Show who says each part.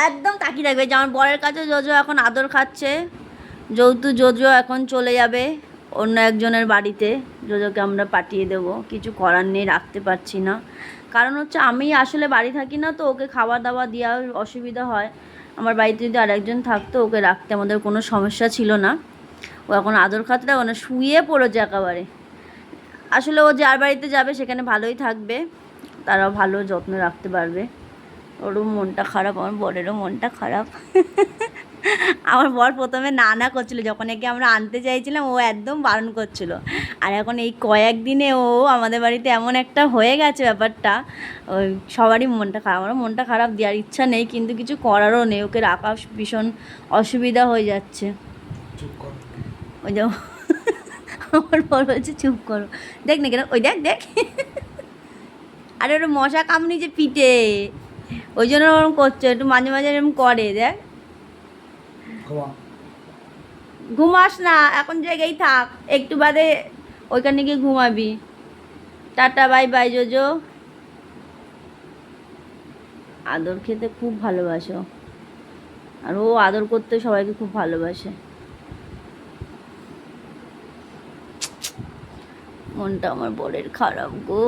Speaker 1: একদম তাকিয়ে থাকবে যে আমার বরের কাছে জোজো এখন আদর খাচ্ছে, যেহেতু জোজো এখন চলে যাবে অন্য একজনের বাড়িতে, জোজোকে আমরা পাঠিয়ে দেবো, কিছু করার নেই, রাখতে পারছি না। কারণ হচ্ছে আমি আসলে বাড়ি থাকি না, তো ওকে খাবার দাবার দেওয়া অসুবিধা হয়। আমার বাড়িতে যদি আরেকজন থাকতো ওকে রাখতে আমাদের কোনো সমস্যা ছিল না। ও এখন আদর খাচ্ছে, দেখো না শুয়ে পড়েছে একেবারে। আসলে ও যার বাড়িতে যাবে সেখানে ভালোই থাকবে, তারাও ভালো যত্ন রাখতে পারবে। ওরও মনটা খারাপ, আমার বরেরও মনটা খারাপ। আমার বর প্রথমে না না করছিল, যখন একে আমরা আনতে চাইছিলাম ও একদম বারণ করছিল। আর এখন এই কয়েকদিনে ও আমাদের বাড়িতে এমন একটা হয়ে গেছে ব্যাপারটা, ওই সবারই মনটা খারাপ। আমারও মনটা খারাপ, দেওয়ার ইচ্ছা নেই কিন্তু কিছু করারও নেই, ওকে রাখা ভীষণ অসুবিধা হয়ে যাচ্ছে। ওই যে আমার বর বলছে চুপ করো, দেখ না কেন, ওই দেখ দেখ। আরে ওর মশা কামড়ি যে পিঠে, ওই জন্য ওরকম করছে, একটু মাঝে মাঝে এরকম করে দেখ। ঘুমাস না, এখন জায়গায় থাক, একটু বাদে ওইখানে গিয়ে ঘুমাবি। Tata, bye bye Jojo. আদর খেতে খুব ভালোবাসো, আর ও আদর করতে সবাইকে খুব ভালোবাসে। মনটা আমার বরের খারাপ গো।